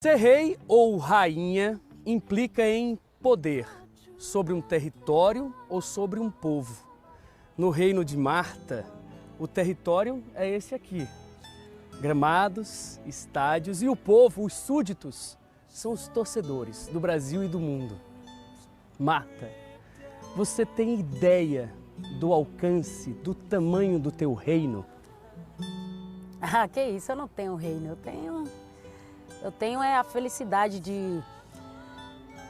Ser rei ou rainha implica em poder sobre um território ou sobre um povo. No reino de Marta, o território é esse aqui. Gramados, estádios e o povo, os súditos, são os torcedores do Brasil e do mundo. Marta, você tem ideia do alcance, do tamanho do teu reino? Ah, que isso, eu não tenho reino, eu tenho a felicidade de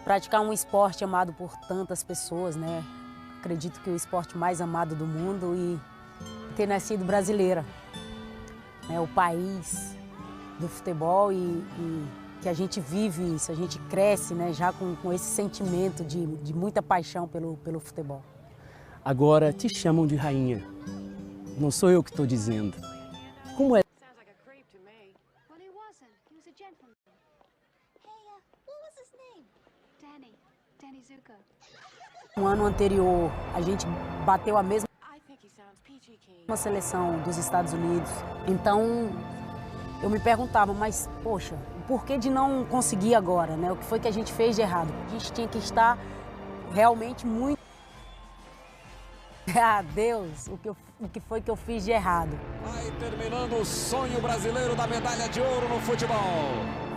praticar um esporte amado por tantas pessoas, né? Acredito que é o esporte mais amado do mundo e ter nascido brasileira, né? O país do futebol e que a gente vive isso, a gente cresce, né? Já com esse sentimento de muita paixão pelo futebol. Agora te chamam de rainha. Não sou eu que estou dizendo. Como é? No ano anterior, a gente bateu a mesma seleção dos Estados Unidos. Então, eu me perguntava, mas, poxa, por que de não conseguir agora, né? O que foi que a gente fez de errado? A gente tinha que estar realmente muito... Ah, Deus, o que foi que eu fiz de errado? Aí terminando o sonho brasileiro da medalha de ouro no futebol.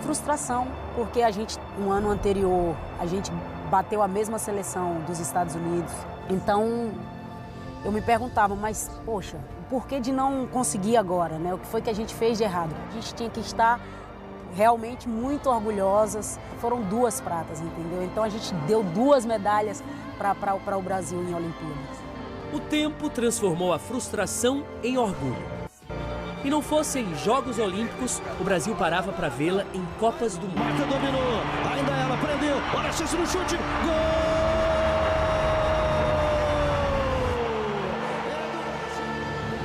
Frustração, porque no ano anterior, a gente bateu a mesma seleção dos Estados Unidos. Então, eu me perguntava, mas, poxa, por que de não conseguir agora, né? O que foi que a gente fez de errado? A gente tinha que estar realmente muito orgulhosas. Foram 2 pratas, entendeu? Então, a gente deu 2 medalhas para o Brasil em Olimpíadas. O tempo transformou a frustração em orgulho. E não fossem Jogos Olímpicos, o Brasil parava para vê-la em Copas do Mundo. Marta dominou, ainda ela prendeu, olha a chance no chute, gol!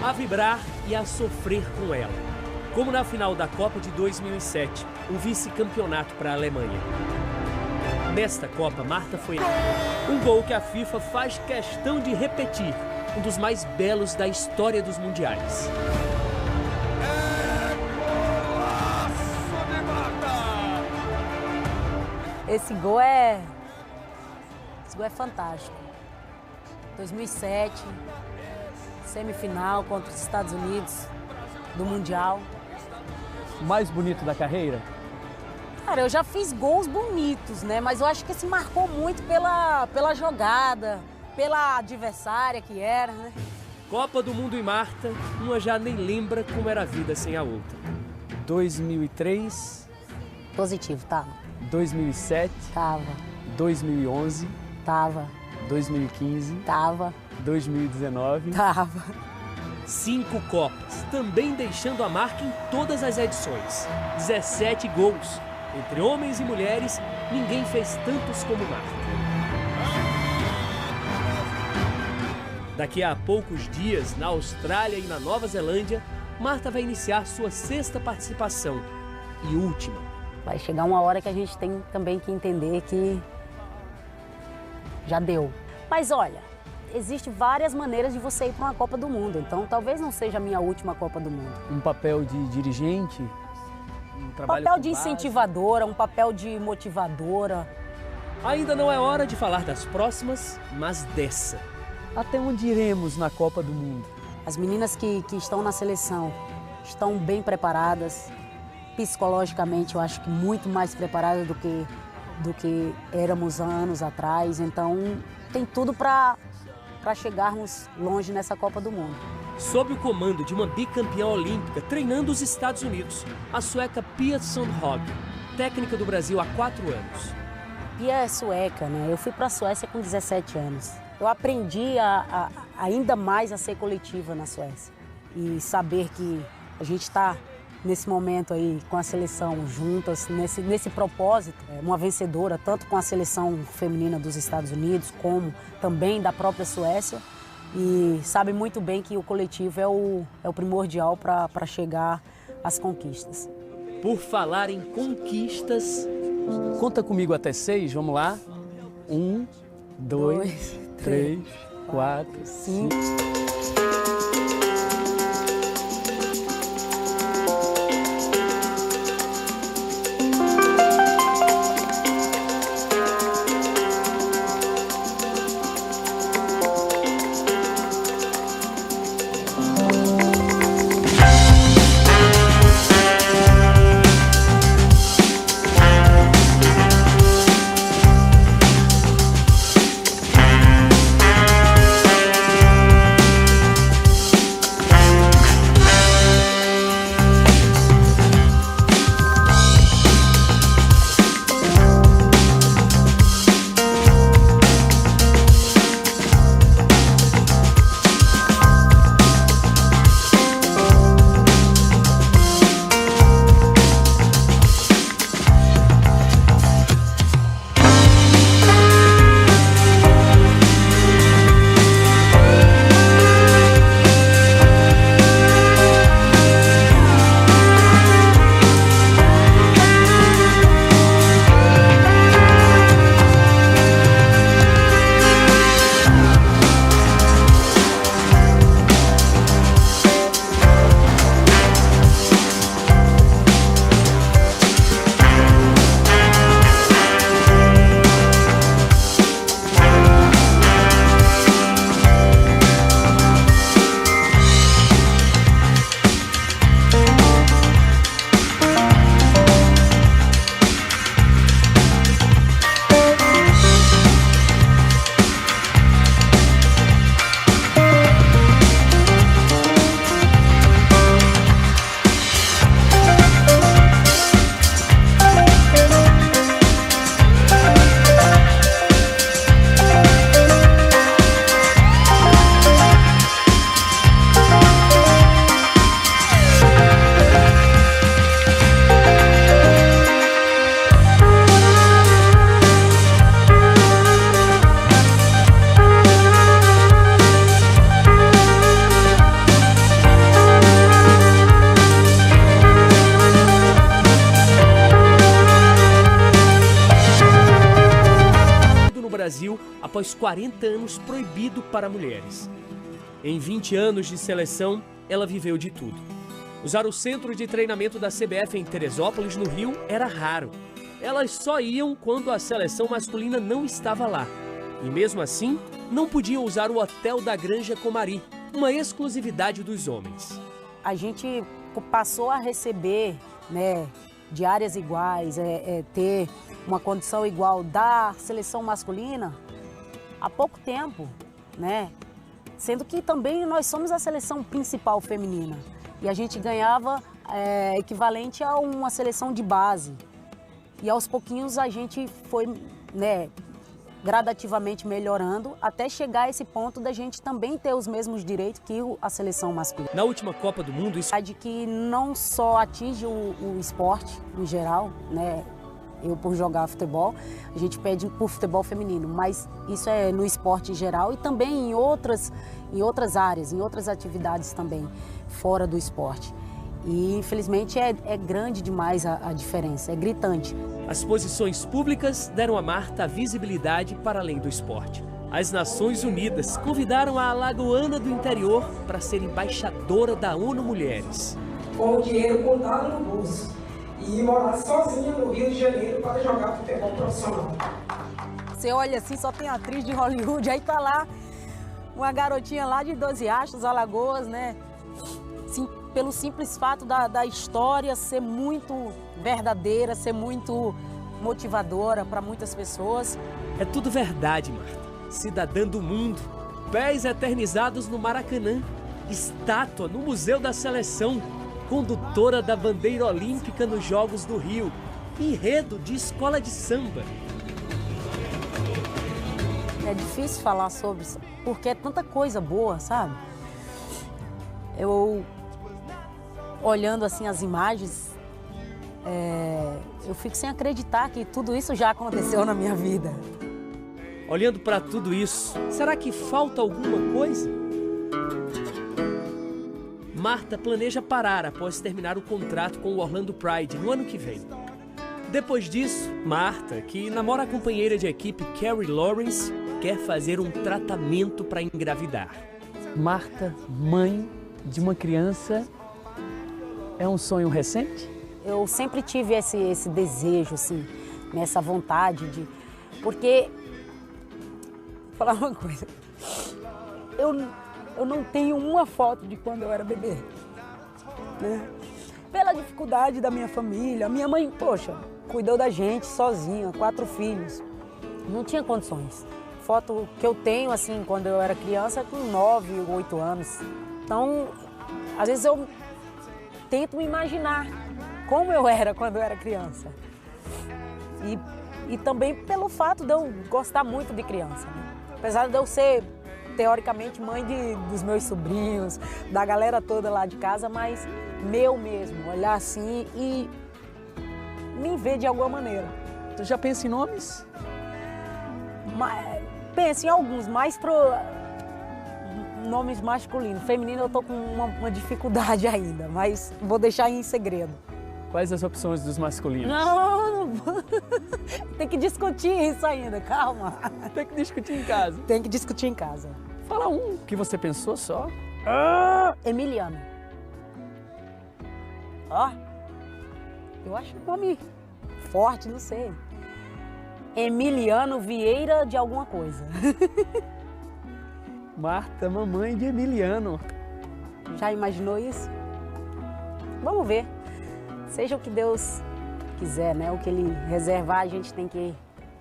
A vibrar e a sofrer com ela. Como na final da Copa de 2007, um vice-campeonato para a Alemanha. Nesta Copa, Marta foi um gol que a FIFA faz questão de repetir, um dos mais belos da história dos mundiais. Esse gol é fantástico. 2007, semifinal contra os Estados Unidos do Mundial. Mais bonito da carreira? Cara, eu já fiz gols bonitos, né? Mas eu acho que esse marcou muito pela jogada, pela adversária que era, né? Copa do Mundo e Marta, uma já nem lembra como era a vida sem a outra. 2003, Positivo, tava. 2007, Tava. 2011, Tava. 2015, Tava. 2019. Tava. 5 Copas, também deixando a marca em todas as edições. 17 gols. Entre homens e mulheres, ninguém fez tantos como Marta. Daqui a poucos dias, na Austrália e na Nova Zelândia, Marta vai iniciar sua 6ª participação e última. Vai chegar uma hora que a gente tem também que entender que já deu. Mas olha, existem várias maneiras de você ir para uma Copa do Mundo, então talvez não seja a minha última Copa do Mundo. Um papel de dirigente? Um trabalho papel com de base? incentivadora, um papel de motivadora. Ainda não é hora de falar das próximas, mas dessa. Até onde iremos na Copa do Mundo? As meninas que estão na seleção estão bem preparadas, psicologicamente eu acho que muito mais preparadas do que éramos anos atrás, então tem tudo para chegarmos longe nessa Copa do Mundo. Sob o comando de uma bicampeã olímpica, treinando os Estados Unidos, a sueca Pia Sundhage, técnica do Brasil há 4 anos. Pia é sueca, né? Eu fui para a Suécia com 17 anos. Eu aprendi ainda mais a ser coletiva na Suécia e saber que a gente está nesse momento aí com a seleção juntas, nesse propósito, uma vencedora tanto com a seleção feminina dos Estados Unidos como também da própria Suécia, e sabe muito bem que o coletivo é o primordial para chegar às conquistas. Por falar em conquistas, Conta comigo até 6, vamos lá? 1, 2, 3, 4, 5... após 40 anos proibido para mulheres. Em 20 anos de seleção, ela viveu de tudo. Usar o centro de treinamento da CBF em Teresópolis, no Rio, era raro. Elas só iam quando a seleção masculina não estava lá. E mesmo assim, não podiam usar o hotel da Granja Comari, uma exclusividade dos homens. A gente passou a receber, né, diárias iguais, ter uma condição igual da seleção masculina há pouco tempo, né? Sendo que também nós somos a seleção principal feminina e a gente ganhava equivalente a uma seleção de base. E aos pouquinhos a gente foi, né, gradativamente melhorando até chegar a esse ponto da gente também ter os mesmos direitos que a seleção masculina. Na última Copa do Mundo, isso... De que não só atinge o esporte em geral, né? Eu por jogar futebol, a gente pede por futebol feminino, mas isso é no esporte em geral e também em outras áreas, em outras atividades também, fora do esporte. E infelizmente é grande demais a diferença, é gritante. As posições públicas deram a Marta a visibilidade para além do esporte. As Nações Unidas convidaram a alagoana do interior para ser embaixadora da ONU Mulheres. Com o dinheiro contado no bolso e morar sozinha no Rio de Janeiro para jogar futebol profissional. Você olha assim, só tem atriz de Hollywood, aí tá lá uma garotinha lá de Doze Riachos, Alagoas, né? Sim, pelo simples fato da história ser muito verdadeira, ser muito motivadora para muitas pessoas. É tudo verdade, Marta. Cidadã do mundo, pés eternizados no Maracanã, estátua no Museu da Seleção, condutora da bandeira olímpica nos Jogos do Rio, enredo de escola de samba. É difícil falar sobre isso, porque é tanta coisa boa, sabe? Eu, olhando assim as imagens, eu fico sem acreditar que tudo isso já aconteceu na minha vida. Olhando para tudo isso, será que falta alguma coisa? Marta planeja parar após terminar o contrato com o Orlando Pride no ano que vem. Depois disso, Marta, que namora a companheira de equipe Carrie Lawrence, quer fazer um tratamento para engravidar. Marta, mãe de uma criança, é um sonho recente? Eu sempre tive esse desejo, assim, essa vontade de... Porque, vou falar uma coisa, eu não tenho uma foto de quando eu era bebê, né? Pela dificuldade da minha família, minha mãe, poxa, cuidou da gente sozinha, 4 filhos, não tinha condições. Foto que eu tenho, assim, quando eu era criança, com 9, 8 anos. Então, às vezes eu tento me imaginar como eu era quando eu era criança. E também pelo fato de eu gostar muito de criança, né? Apesar de eu ser, teoricamente, mãe dos meus sobrinhos, da galera toda lá de casa, mas meu mesmo, olhar assim e me ver de alguma maneira. Tu já pensa em nomes? Penso em alguns, mais pro nomes masculinos. Feminino eu tô com uma dificuldade ainda, mas vou deixar em segredo. Quais as opções dos masculinos? Não, tem que discutir isso ainda, calma. Tem que discutir em casa. Tem que discutir em casa. Fala um que você pensou só. Emiliano. Ó, eu acho um nome forte, não sei. Emiliano Vieira de alguma coisa. Marta, mamãe de Emiliano. Já imaginou isso? Vamos ver. Seja o que Deus quiser, né? O que Ele reservar, a gente tem que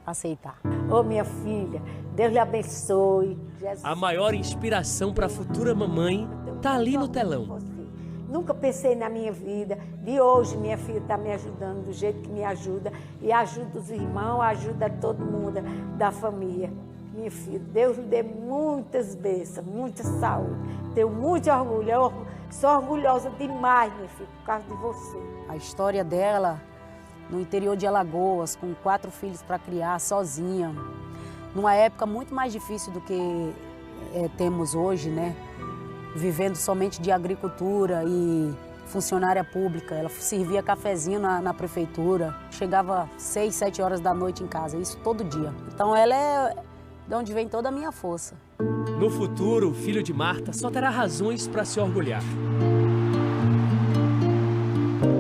aceitar. Ô, minha filha, Deus lhe abençoe. Jesus. A maior inspiração para a futura mamãe tá ali no telão. Nunca pensei na minha vida. De hoje, minha filha está me ajudando do jeito que me ajuda. E ajuda os irmãos, ajuda todo mundo da família. Minha filha, Deus lhe dê muitas bênçãos, muita saúde. Tenho muito orgulho. Eu sou orgulhosa demais, minha filha, por causa de você. A história dela, no interior de Alagoas, com 4 filhos para criar, sozinha. Numa época muito mais difícil do que temos hoje, né? Vivendo somente de agricultura e funcionária pública. Ela servia cafezinho na prefeitura, chegava 6, 7 horas da noite em casa, isso todo dia. Então ela de onde vem toda a minha força. No futuro, o filho de Marta só terá razões para se orgulhar.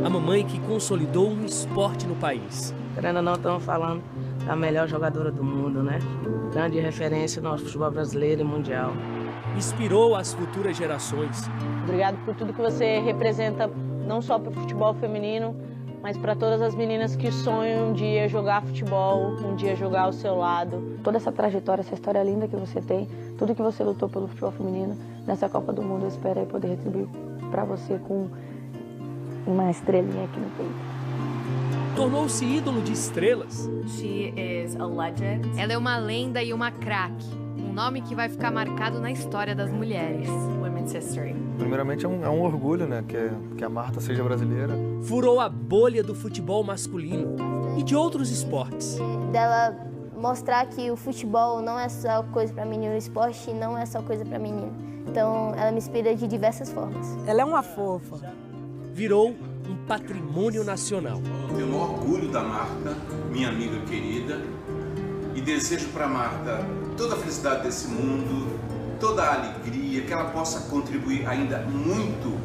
A mamãe que consolidou um esporte no país. Querendo ou não, estamos falando da melhor jogadora do mundo, né? Grande referência no nosso futebol brasileiro e mundial. Inspirou as futuras gerações. Obrigado por tudo que você representa, não só para o futebol feminino, mas para todas as meninas que sonham um dia jogar futebol, um dia jogar ao seu lado. Toda essa trajetória, essa história linda que você tem, tudo que você lutou pelo futebol feminino, nessa Copa do Mundo, eu espero aí poder retribuir para você com uma estrelinha aqui no peito. Tornou-se ídolo de estrelas. She is a legend. Ela é uma lenda e uma craque. Um nome que vai ficar marcado na história das mulheres. Women's history. Primeiramente é um orgulho, né, que a Marta seja brasileira. Furou a bolha do futebol masculino e de outros esportes. Dela mostrar que o futebol não é só coisa para menino, o esporte não é só coisa para menino. Então ela me inspira de diversas formas. Ela é uma fofa. Virou um patrimônio nacional. Eu tenho orgulho da Marta, minha amiga querida, e desejo para Marta toda a felicidade desse mundo, toda a alegria, que ela possa contribuir ainda muito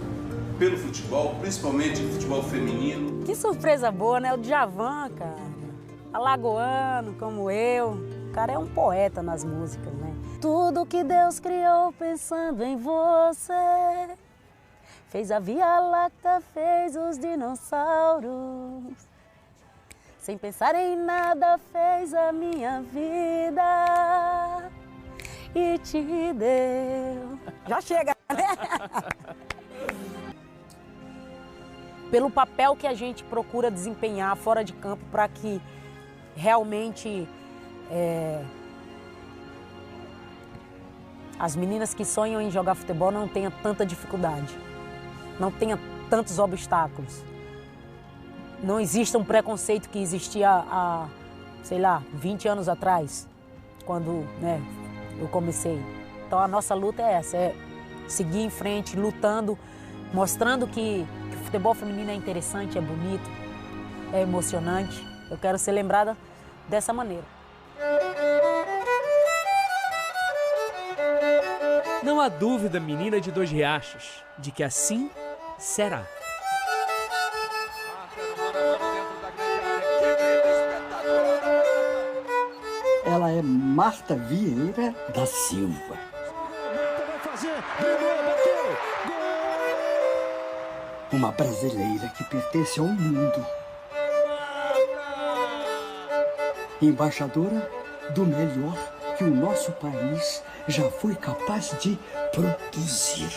pelo futebol, principalmente o futebol feminino. Que surpresa boa, né? O Djavan, cara. Alagoano, como eu. O cara é um poeta nas músicas, né? Tudo que Deus criou pensando em você. Fez a Via Láctea, fez os dinossauros. Sem pensar em nada, fez a minha vida e te deu. Já chega, né? Pelo papel que a gente procura desempenhar fora de campo para que realmente as meninas que sonham em jogar futebol não tenham tanta dificuldade, não tenham tantos obstáculos. Não exista um preconceito que existia há, sei lá, 20 anos atrás, quando, né, eu comecei. Então a nossa luta é essa, é seguir em frente, lutando, mostrando que o futebol feminino é interessante, é bonito, é emocionante. Eu quero ser lembrada dessa maneira. Não há dúvida, menina de Dois Riachos, de que assim será. Ela é Marta Vieira da Silva. Uma brasileira que pertence ao mundo. Embaixadora do melhor que o nosso país já foi capaz de produzir.